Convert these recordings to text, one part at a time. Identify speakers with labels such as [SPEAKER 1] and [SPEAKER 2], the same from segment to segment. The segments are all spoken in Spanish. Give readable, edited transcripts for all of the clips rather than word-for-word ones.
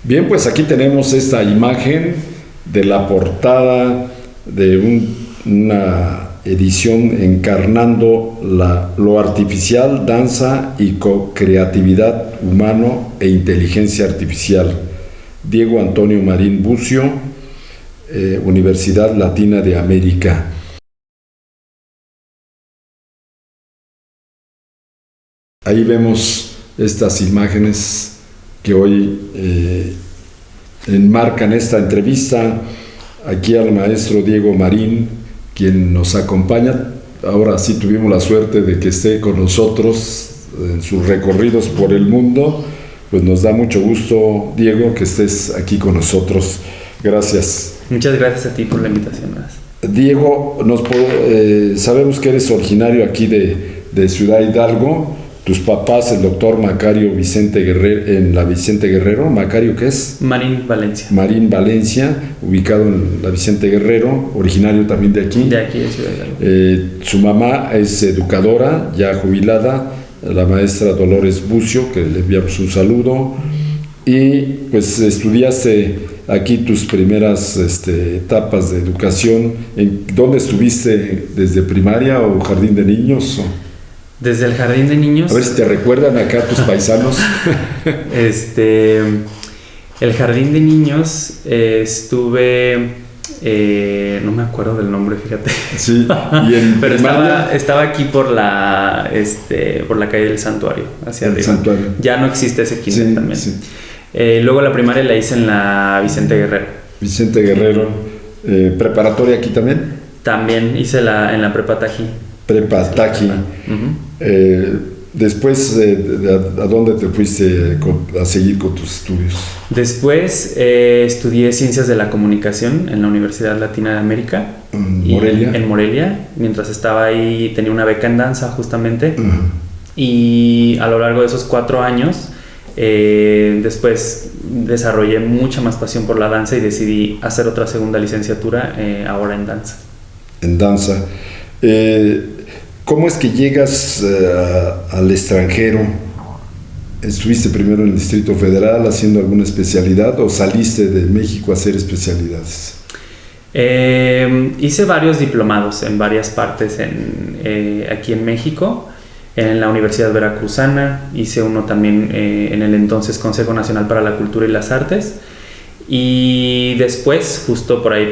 [SPEAKER 1] Bien, pues aquí tenemos esta imagen de la portada de una edición encarnando lo artificial, danza y co-creatividad humano e inteligencia artificial. Diego Antonio Marín Bucio, Universidad Latina de América. Ahí vemos estas imágenes que hoy enmarcan esta entrevista. Aquí al maestro Diego Marín, quien nos acompaña. Ahora sí tuvimos la suerte de que esté con nosotros en sus recorridos por el mundo. Pues nos da mucho gusto, Diego, que estés aquí con nosotros. Gracias.
[SPEAKER 2] Muchas gracias a ti por la invitación.
[SPEAKER 1] Diego, sabemos que eres originario aquí de Ciudad Hidalgo. Tus papás, el doctor Macario Vicente Guerrero, en la Vicente Guerrero. ¿Macario qué es?
[SPEAKER 2] Marín Valencia.
[SPEAKER 1] Marín Valencia, ubicado en la Vicente Guerrero, originario también de aquí.
[SPEAKER 2] De aquí, de Ciudad Hidalgo.
[SPEAKER 1] Su mamá es educadora, ya jubilada, la maestra Dolores Bucio, que le enviamos un saludo. Y pues estudiaste aquí tus primeras etapas de educación. ¿En dónde estuviste? ¿Desde primaria o jardín de niños?
[SPEAKER 2] Desde el jardín de niños.
[SPEAKER 1] A ver si te recuerdan acá tus paisanos.
[SPEAKER 2] El jardín de niños estuve, no me acuerdo del nombre, fíjate.
[SPEAKER 1] Sí. ¿Y en
[SPEAKER 2] pero
[SPEAKER 1] primaria?
[SPEAKER 2] estaba aquí por la calle del Santuario, hacia
[SPEAKER 1] el
[SPEAKER 2] arriba.
[SPEAKER 1] Santuario.
[SPEAKER 2] Ya no existe ese kinder
[SPEAKER 1] Sí,
[SPEAKER 2] también.
[SPEAKER 1] sí.
[SPEAKER 2] Luego la primaria la hice en la Vicente Guerrero.
[SPEAKER 1] Vicente Guerrero. ¿Preparatoria aquí también?
[SPEAKER 2] También hice en la Prepa Tají.
[SPEAKER 1] Prepa Tají. Después, ¿a dónde te fuiste a seguir con tus estudios?
[SPEAKER 2] Después estudié Ciencias de la Comunicación en la Universidad Latina de América.
[SPEAKER 1] ¿Morelia?
[SPEAKER 2] En Morelia. Mientras estaba ahí tenía una beca en danza justamente. Y a lo largo de esos 4 años, después desarrollé mucha más pasión por la danza y decidí hacer otra segunda licenciatura ahora en danza.
[SPEAKER 1] En danza. ¿Cómo es que llegas al extranjero? ¿Estuviste primero en el Distrito Federal haciendo alguna especialidad o saliste de México a hacer especialidades?
[SPEAKER 2] Hice varios diplomados en varias partes aquí en México, en la Universidad Veracruzana, hice uno también en el entonces Consejo Nacional para la Cultura y las Artes. Y después, justo por ahí,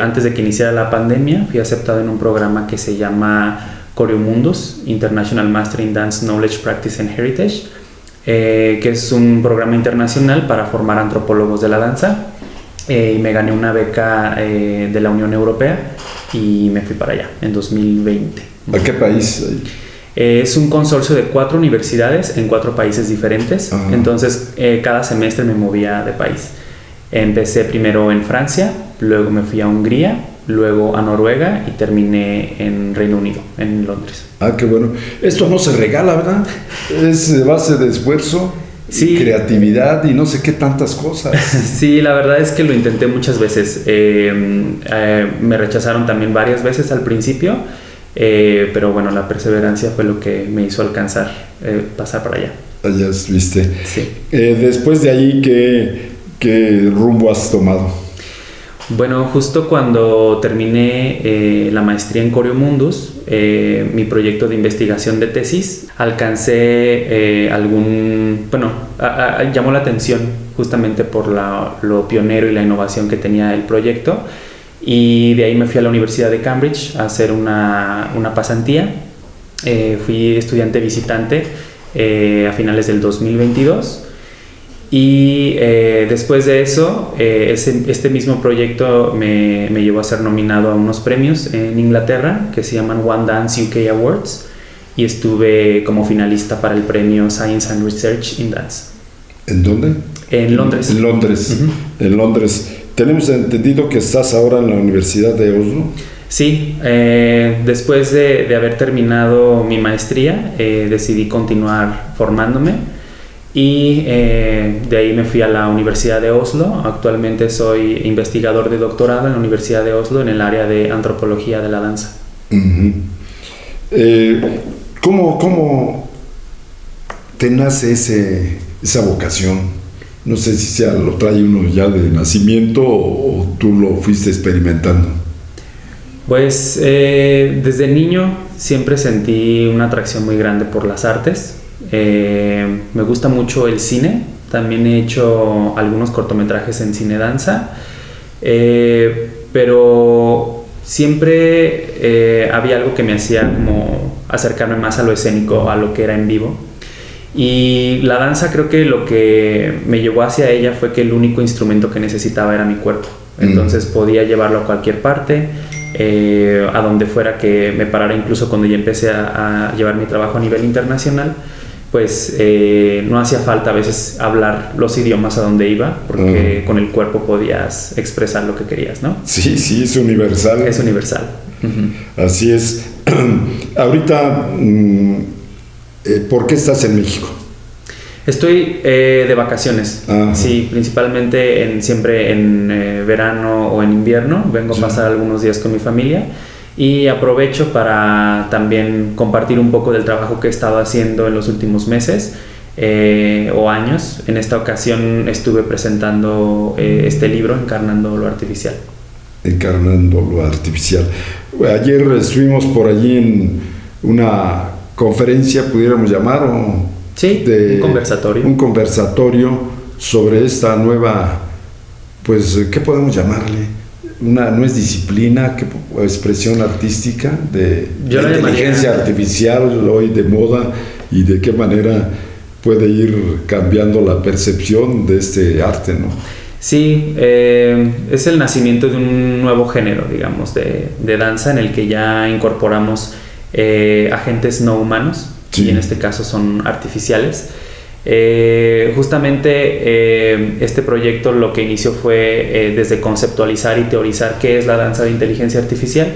[SPEAKER 2] antes de que iniciara la pandemia, fui aceptado en un programa que se llama Choreomundus, International Master in Dance Knowledge, Practice and Heritage, que es un programa internacional para formar antropólogos de la danza. Y me gané una beca de la Unión Europea y me fui para allá en 2020.
[SPEAKER 1] ¿A qué país?
[SPEAKER 2] Es un consorcio de 4 universidades en 4 países diferentes. Ajá. Entonces cada semestre me movía de país. Empecé primero en Francia, luego me fui a Hungría, luego a Noruega y terminé en Reino Unido, en Londres.
[SPEAKER 1] Ah, qué bueno. Esto no se regala, ¿verdad? Es de base de esfuerzo, sí, creatividad y no sé qué tantas cosas.
[SPEAKER 2] Sí, la verdad es que lo intenté muchas veces. Me rechazaron también varias veces al principio, pero bueno, la perseverancia fue lo que me hizo alcanzar, pasar para allá.
[SPEAKER 1] Allá estuviste.
[SPEAKER 2] Sí.
[SPEAKER 1] Después de ahí, ¿qué rumbo has tomado?
[SPEAKER 2] Bueno, justo cuando terminé la maestría en Choreomundus, mi proyecto de investigación de tesis, alcancé llamó la atención justamente por lo pionero y la innovación que tenía el proyecto, y de ahí me fui a la Universidad de Cambridge a hacer una pasantía. Fui estudiante visitante a finales del 2022. Y después de eso, este mismo proyecto me llevó a ser nominado a unos premios en Inglaterra que se llaman One Dance UK Awards, y estuve como finalista para el premio Science and Research in Dance.
[SPEAKER 1] ¿En dónde?
[SPEAKER 2] En Londres.
[SPEAKER 1] En Londres. Uh-huh. En Londres. Tenemos entendido que estás ahora en la Universidad de Oslo.
[SPEAKER 2] Sí, después de haber terminado mi maestría, decidí continuar formándome. Y de ahí me fui a la Universidad de Oslo. Actualmente soy investigador de doctorado en la Universidad de Oslo en el área de antropología de la danza.
[SPEAKER 1] Uh-huh. ¿Cómo te nace esa vocación No sé si lo trae uno ya de nacimiento o tú lo fuiste experimentando.
[SPEAKER 2] Pues desde niño siempre sentí una atracción muy grande por las artes. Me gusta mucho el cine. También he hecho algunos cortometrajes en cine danza. Pero siempre había algo que me hacía como acercarme más a lo escénico, a lo que era en vivo. Y la danza, creo que lo que me llevó hacia ella fue que el único instrumento que necesitaba era mi cuerpo. Entonces podía llevarlo a cualquier parte, a donde fuera que me parara. Incluso cuando ya empecé a llevar mi trabajo a nivel internacional, pues no hacía falta a veces hablar los idiomas a donde iba, porque con el cuerpo podías expresar lo que querías, ¿no?
[SPEAKER 1] Sí, es universal.
[SPEAKER 2] Es universal.
[SPEAKER 1] Así es. Ahorita, ¿por qué estás en México?
[SPEAKER 2] Estoy de vacaciones. Ajá. Sí, principalmente siempre en verano o en invierno. Vengo a pasar algunos días con mi familia y aprovecho para también compartir un poco del trabajo que he estado haciendo en los últimos meses o años. En esta ocasión estuve presentando este libro, Encarnando lo Artificial. Encarnando lo Artificial.
[SPEAKER 1] Ayer estuvimos por allí en una conferencia, pudiéramos llamar,
[SPEAKER 2] sí, un conversatorio.
[SPEAKER 1] Un conversatorio sobre esta nueva, pues, ¿qué podemos llamarle? No es disciplina, ¿qué expresión artística de inteligencia artificial hoy de moda, y de qué manera puede ir cambiando la percepción de este arte, ¿no?
[SPEAKER 2] Sí, es el nacimiento de un nuevo género, digamos, de danza, en el que ya incorporamos agentes no humanos, sí. Y en este caso son artificiales. Justamente este proyecto lo que inició fue desde conceptualizar y teorizar qué es la danza de inteligencia artificial,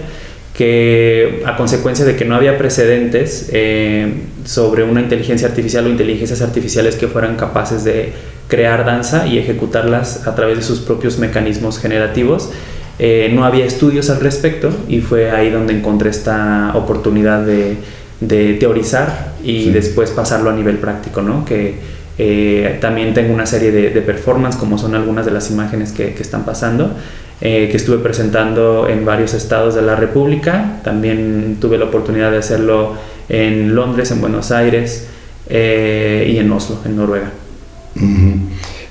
[SPEAKER 2] que a consecuencia de que no había precedentes sobre una inteligencia artificial o inteligencias artificiales que fueran capaces de crear danza y ejecutarlas a través de sus propios mecanismos generativos, no había estudios al respecto, y fue ahí donde encontré esta oportunidad de teorizar y después pasarlo a nivel práctico, ¿no? Que también tengo una serie de performance, como son algunas de las imágenes que están pasando, que estuve presentando en varios estados de la República. También tuve la oportunidad de hacerlo en Londres, en Buenos Aires y en Oslo, en Noruega.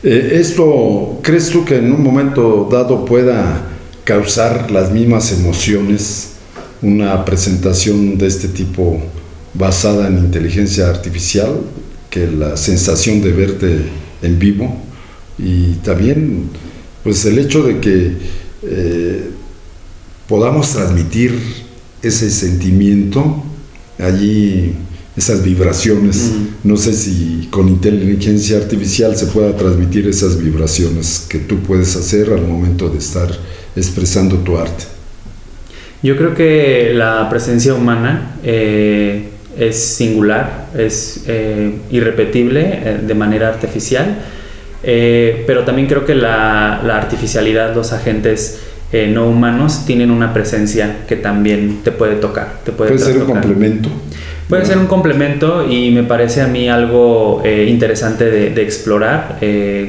[SPEAKER 1] ¿Esto crees tú que en un momento dado pueda causar las mismas emociones, una presentación de este tipo basada en inteligencia artificial, que la sensación de verte en vivo? Y también pues el hecho de que podamos transmitir ese sentimiento allí, esas vibraciones. No sé si con inteligencia artificial se pueda transmitir esas vibraciones que tú puedes hacer al momento de estar expresando tu arte.
[SPEAKER 2] Yo creo que la presencia humana es singular, es irrepetible de manera artificial, pero también creo que la artificialidad, los agentes no humanos tienen una presencia que también te puede tocar. ¿Puede
[SPEAKER 1] ser un complemento?
[SPEAKER 2] Puede ser un complemento, y me parece a mí algo interesante de explorar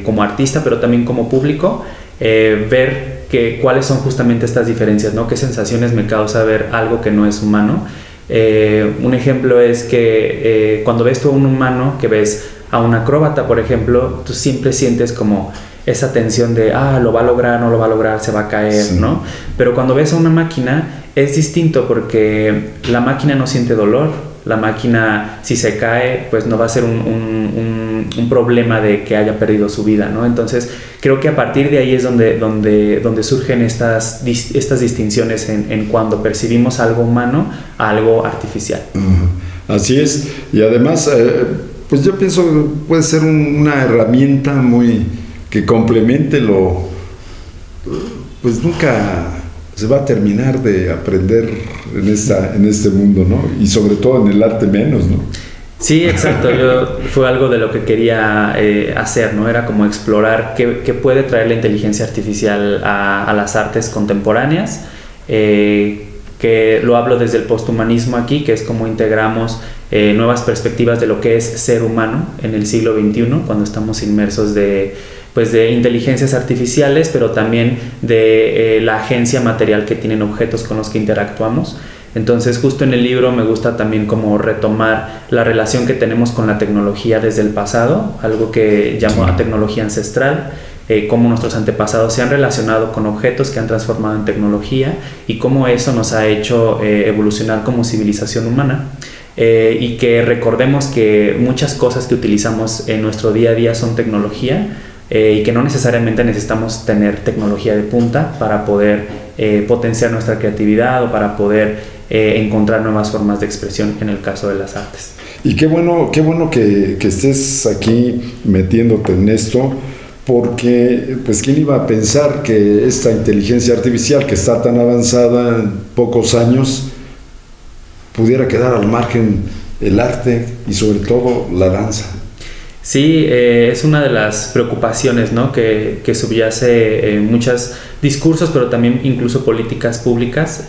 [SPEAKER 2] como artista, pero también como público, ver cuáles son justamente estas diferencias, ¿no? ¿Qué sensaciones me causa ver algo que no es humano? Un ejemplo es que cuando ves tú a un humano, que ves a un acróbata, por ejemplo, tú siempre sientes como esa tensión de lo va a lograr, no lo va a lograr, se va a caer, sí, ¿no? Pero cuando ves a una máquina es distinto, porque la máquina no siente dolor. La máquina, si se cae, pues no va a ser un problema de que haya perdido su vida, ¿no? Entonces creo que a partir de ahí es donde surgen estas distinciones en cuando percibimos algo humano a algo artificial.
[SPEAKER 1] Así es. Y además, pues yo pienso que puede ser una herramienta que complemente pues nunca se va a terminar de aprender en este mundo, ¿no? Y sobre todo en el arte menos, ¿no?
[SPEAKER 2] Sí, exacto. Fue algo de lo que quería hacer, ¿no? Era como explorar qué puede traer la inteligencia artificial a las artes contemporáneas, qué que lo hablo desde el posthumanismo aquí, que es como integramos nuevas perspectivas de lo que es ser humano en el siglo XXI, cuando estamos inmersos de inteligencias artificiales, pero también de la agencia material que tienen objetos con los que interactuamos. Entonces, justo en el libro me gusta también como retomar la relación que tenemos con la tecnología desde el pasado, algo que llamo a tecnología ancestral, cómo nuestros antepasados se han relacionado con objetos que han transformado en tecnología y cómo eso nos ha hecho evolucionar como civilización humana. Y que recordemos que muchas cosas que utilizamos en nuestro día a día son tecnología, y que no necesariamente necesitamos tener tecnología de punta para poder potenciar nuestra creatividad o para poder encontrar nuevas formas de expresión en el caso de las artes.
[SPEAKER 1] Y qué bueno que estés aquí metiéndote en esto, porque pues quién iba a pensar que esta inteligencia artificial que está tan avanzada en pocos años pudiera quedar al margen el arte y sobre todo la danza.
[SPEAKER 2] Sí, es una de las preocupaciones, ¿no?, que subyace muchos discursos, pero también incluso políticas públicas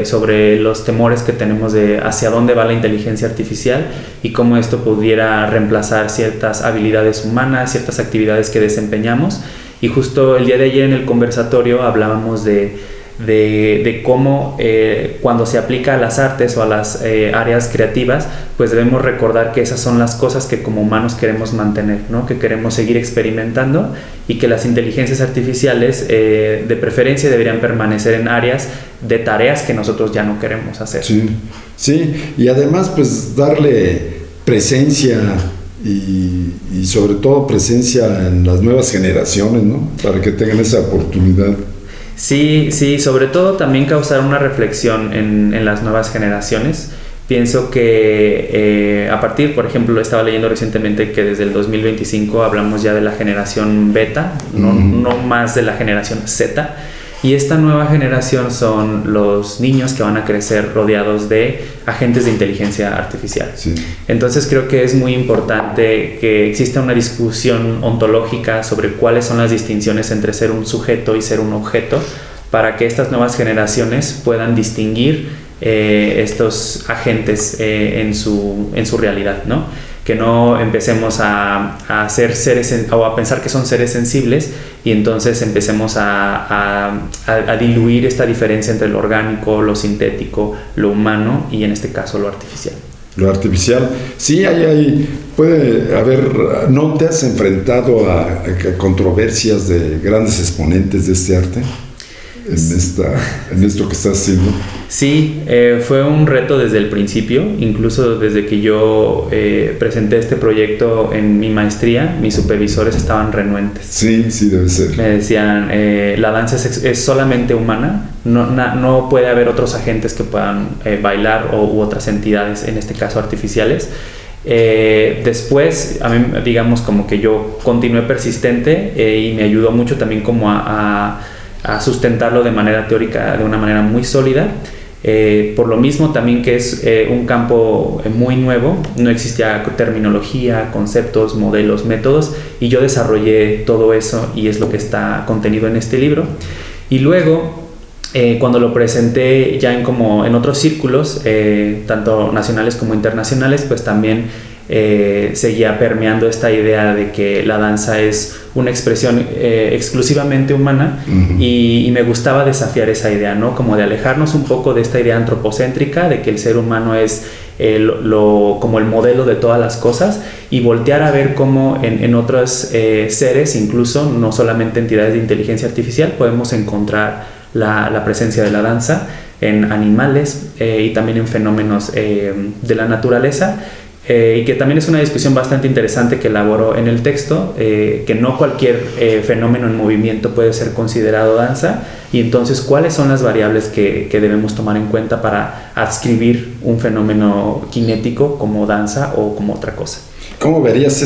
[SPEAKER 2] sobre los temores que tenemos de hacia dónde va la inteligencia artificial y cómo esto pudiera reemplazar ciertas habilidades humanas, ciertas actividades que desempeñamos. Y justo el día de ayer en el conversatorio hablábamos de cómo cuando se aplica a las artes o a las áreas creativas, pues debemos recordar que esas son las cosas que como humanos queremos mantener, ¿no?, que queremos seguir experimentando, y que las inteligencias artificiales de preferencia deberían permanecer en áreas de tareas que nosotros ya no queremos hacer.
[SPEAKER 1] Sí, y además pues darle presencia y sobre todo presencia en las nuevas generaciones, ¿no?, para que tengan esa oportunidad.
[SPEAKER 2] Sí, sobre todo también causar una reflexión en las nuevas generaciones. Pienso que a partir, por ejemplo, estaba leyendo recientemente que desde el 2025 hablamos ya de la generación beta, no más de la generación Z. Y esta nueva generación son los niños que van a crecer rodeados de agentes de inteligencia artificial. Sí. Entonces creo que es muy importante que exista una discusión ontológica sobre cuáles son las distinciones entre ser un sujeto y ser un objeto, para que estas nuevas generaciones puedan distinguir estos agentes en su realidad, ¿no? Que no empecemos a ser seres o a pensar que son seres sensibles y entonces empecemos a diluir esta diferencia entre lo orgánico, lo sintético, lo humano y en este caso lo artificial.
[SPEAKER 1] Lo artificial, sí, puede haber. ¿No te has enfrentado a controversias de grandes exponentes de este arte en esto que estás haciendo?
[SPEAKER 2] Sí, fue un reto desde el principio, incluso desde que yo presenté este proyecto en mi maestría, mis supervisores estaban renuentes.
[SPEAKER 1] Sí, debe ser.
[SPEAKER 2] Me decían, la danza es solamente humana, no puede haber otros agentes que puedan bailar u otras entidades, en este caso artificiales. Después, a mí, digamos, como que yo continué persistente y me ayudó mucho también como a sustentarlo de manera teórica, de una manera muy sólida. Por lo mismo también que es un campo muy nuevo, no existía terminología, conceptos, modelos, métodos, y yo desarrollé todo eso y es lo que está contenido en este libro. Y luego, cuando lo presenté ya en otros círculos, tanto nacionales como internacionales, pues también seguía permeando esta idea de que la danza es una expresión exclusivamente humana. Y me gustaba desafiar esa idea, ¿no? Como de alejarnos un poco de esta idea antropocéntrica de que el ser humano es como el modelo de todas las cosas, y voltear a ver cómo en otros seres, incluso no solamente entidades de inteligencia artificial, podemos encontrar la presencia de la danza en animales y también en fenómenos de la naturaleza. Y que también es una discusión bastante interesante que elaboro en el texto, que no cualquier fenómeno en movimiento puede ser considerado danza, y entonces cuáles son las variables que debemos tomar en cuenta para adscribir un fenómeno cinético como danza o como otra cosa.
[SPEAKER 1] ¿Cómo verías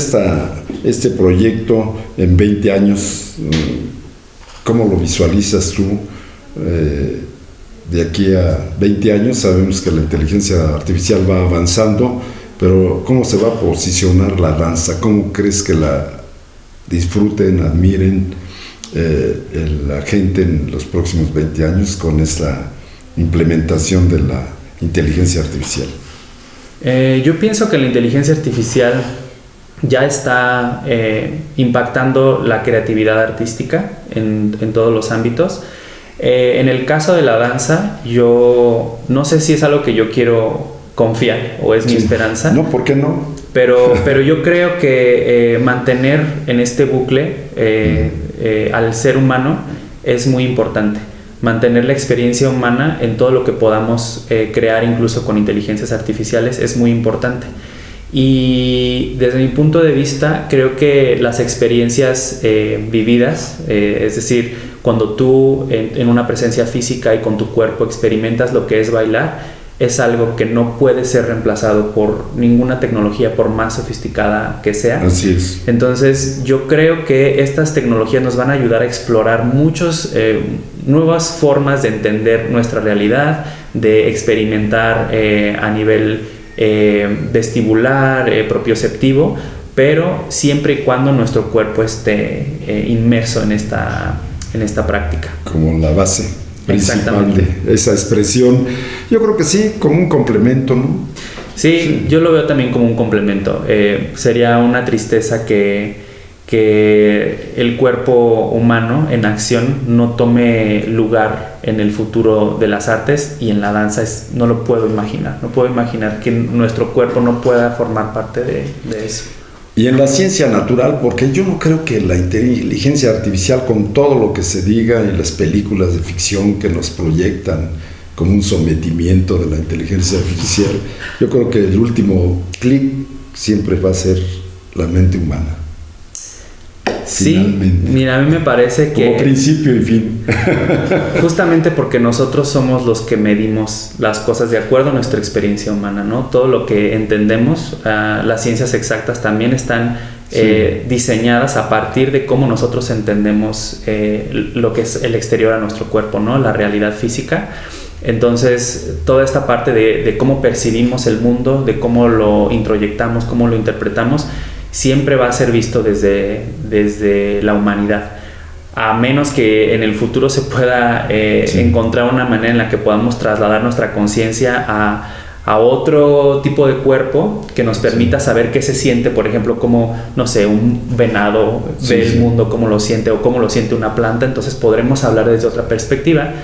[SPEAKER 1] este proyecto en 20 años? ¿Cómo lo visualizas tú? De aquí a 20 años sabemos que la inteligencia artificial va avanzando, pero ¿cómo se va a posicionar la danza? ¿Cómo crees que la disfruten, admiren la gente en los próximos 20 años con esta implementación de la inteligencia artificial?
[SPEAKER 2] Yo pienso que la inteligencia artificial ya está impactando la creatividad artística en todos los ámbitos. En el caso de la danza, yo no sé si es algo que yo quiero confiar o es mi esperanza.
[SPEAKER 1] No, ¿por qué no?
[SPEAKER 2] Pero yo creo que mantener en este bucle al ser humano es muy importante. Mantener la experiencia humana en todo lo que podamos crear, incluso con inteligencias artificiales, es muy importante. Y desde mi punto de vista, creo que las experiencias vividas, es decir, cuando tú en una presencia física y con tu cuerpo experimentas lo que es bailar, es algo que no puede ser reemplazado por ninguna tecnología, por más sofisticada que sea.
[SPEAKER 1] Así es.
[SPEAKER 2] Entonces, yo creo que estas tecnologías nos van a ayudar a explorar muchas nuevas formas de entender nuestra realidad, de experimentar a nivel vestibular, propioceptivo, pero siempre y cuando nuestro cuerpo esté inmerso en esta práctica.
[SPEAKER 1] Como la base principal de esa expresión. Yo creo que sí, como un complemento, ¿no?
[SPEAKER 2] Sí, yo lo veo también como un complemento. Sería una tristeza que el cuerpo humano en acción no tome lugar en el futuro de las artes, y en la danza no lo puedo imaginar. No puedo imaginar que nuestro cuerpo no pueda formar parte de eso.
[SPEAKER 1] Y en la ciencia natural, porque yo no creo que la inteligencia artificial, con todo lo que se diga en las películas de ficción que nos proyectan como un sometimiento de la inteligencia artificial, yo creo que el último clic siempre va a ser la mente humana.
[SPEAKER 2] Sí,
[SPEAKER 1] Finalmente.
[SPEAKER 2] Mira, a mí me parece que...
[SPEAKER 1] Como principio y fin.
[SPEAKER 2] Justamente porque nosotros somos los que medimos las cosas de acuerdo a nuestra experiencia humana, ¿no? Todo lo que entendemos, las ciencias exactas también están diseñadas a partir de cómo nosotros entendemos lo que es el exterior a nuestro cuerpo, ¿no? La realidad física. Entonces, toda esta parte de cómo percibimos el mundo, de cómo lo introyectamos, cómo lo interpretamos, siempre va a ser visto desde la humanidad, a menos que en el futuro se pueda encontrar una manera en la que podamos trasladar nuestra conciencia a otro tipo de cuerpo que nos permita saber qué se siente, por ejemplo, como, no sé, un venado ve el mundo, cómo lo siente, o cómo lo siente una planta. Entonces podremos hablar desde otra perspectiva,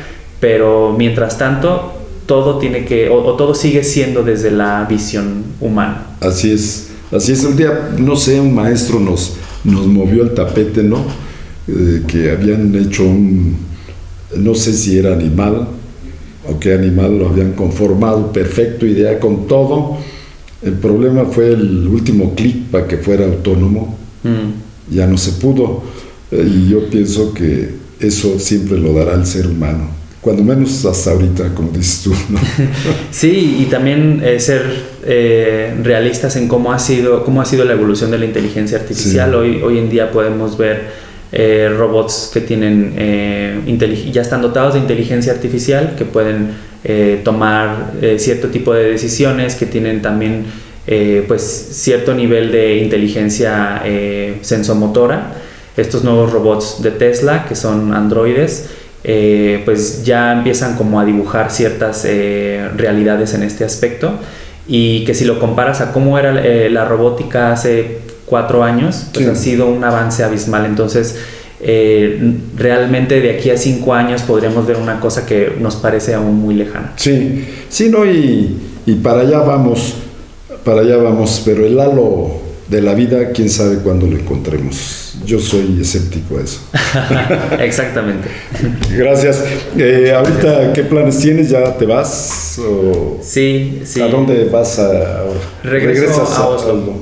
[SPEAKER 2] pero mientras tanto todo todo sigue siendo desde la visión humana.
[SPEAKER 1] Así es. Un día, no sé, un maestro nos movió el tapete, ¿no? Que habían hecho no sé si era animal o qué animal lo habían conformado, perfecto, idea con todo. El problema fue el último clic para que fuera autónomo. Ya no se pudo. Y yo pienso que eso siempre lo dará el ser humano. Cuando menos hasta ahorita, como dices tú, ¿no?
[SPEAKER 2] Sí, y también ser realistas en cómo ha sido la evolución de la inteligencia artificial. Sí. Hoy en día podemos ver robots que tienen ya están dotados de inteligencia artificial, que pueden tomar cierto tipo de decisiones, que tienen también pues cierto nivel de inteligencia sensomotora. Estos nuevos robots de Tesla, que son androides, pues ya empiezan como a dibujar ciertas realidades en este aspecto, y que si lo comparas a cómo era la robótica hace 4 años, pues ha sido un avance abismal. Entonces realmente de aquí a 5 años podríamos ver una cosa que nos parece aún muy lejana. Sí,
[SPEAKER 1] no, y para allá vamos, pero el halo de la vida, quién sabe cuándo lo encontremos. Yo soy escéptico a eso.
[SPEAKER 2] Exactamente.
[SPEAKER 1] Gracias. Ahorita, ¿qué planes tienes? ¿Ya te vas?
[SPEAKER 2] Sí.
[SPEAKER 1] ¿A dónde vas ahora?
[SPEAKER 2] Regresas a Oslo.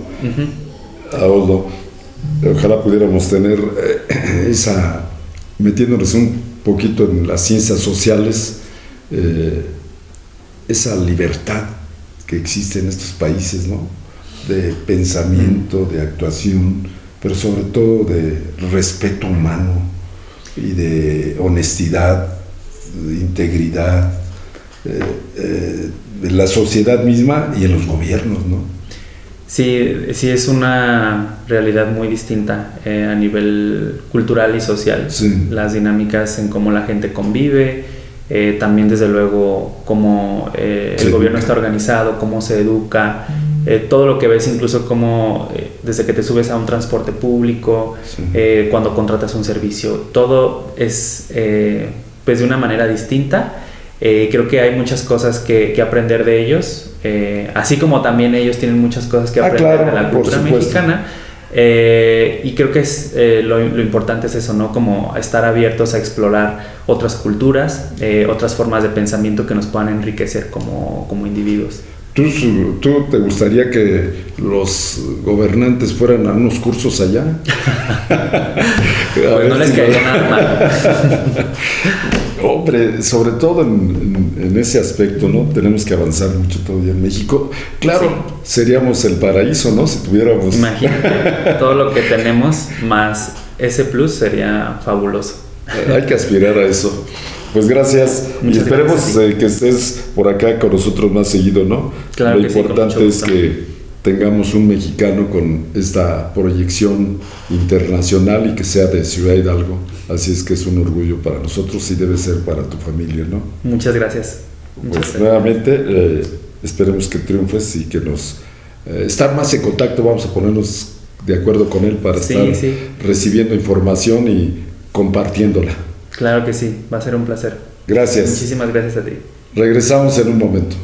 [SPEAKER 1] A Oslo. Ojalá pudiéramos tener metiéndonos un poquito en las ciencias sociales, esa libertad que existe en estos países, ¿no? De pensamiento, de actuación, pero sobre todo de respeto humano y de honestidad, de integridad, de la sociedad misma y en los gobiernos, ¿no?
[SPEAKER 2] Sí, es una realidad muy distinta a nivel cultural y social. Sí. Las dinámicas en cómo la gente convive, también desde luego cómo el gobierno está organizado, cómo se educa, todo lo que ves, incluso como desde que te subes a un transporte público, cuando contratas un servicio, todo es pues de una manera distinta. Creo que hay muchas cosas que aprender de ellos, así como también ellos tienen muchas cosas que aprender de la cultura mexicana. Y creo que es lo importante es eso, ¿no? Como estar abiertos a explorar otras culturas, otras formas de pensamiento que nos puedan enriquecer como individuos.
[SPEAKER 1] ¿Tú te gustaría que los gobernantes fueran a unos cursos allá?
[SPEAKER 2] Pues no les caería nada mal.
[SPEAKER 1] Hombre, sobre todo en ese aspecto, ¿no? Tenemos que avanzar mucho todavía en México. Claro, seríamos el paraíso, ¿no? Si tuviéramos...
[SPEAKER 2] Imagínate, todo lo que tenemos más ese plus sería fabuloso.
[SPEAKER 1] Hay que aspirar a eso. Pues gracias.
[SPEAKER 2] Muchas
[SPEAKER 1] y esperemos
[SPEAKER 2] gracias,
[SPEAKER 1] que estés por acá con nosotros más seguido, ¿no?
[SPEAKER 2] Claro.
[SPEAKER 1] Lo
[SPEAKER 2] que
[SPEAKER 1] importante
[SPEAKER 2] sí,
[SPEAKER 1] es que tengamos un mexicano con esta proyección internacional y que sea de Ciudad Hidalgo. Así es que es un orgullo para nosotros y debe ser para tu familia, ¿no?
[SPEAKER 2] Muchas gracias.
[SPEAKER 1] Pues nuevamente esperemos que triunfes y que nos... estar más en contacto, vamos a ponernos de acuerdo con él para estar recibiendo información y compartiéndola.
[SPEAKER 2] Claro que sí, va a ser un placer.
[SPEAKER 1] Gracias.
[SPEAKER 2] Muchísimas gracias a ti.
[SPEAKER 1] Regresamos en un momento.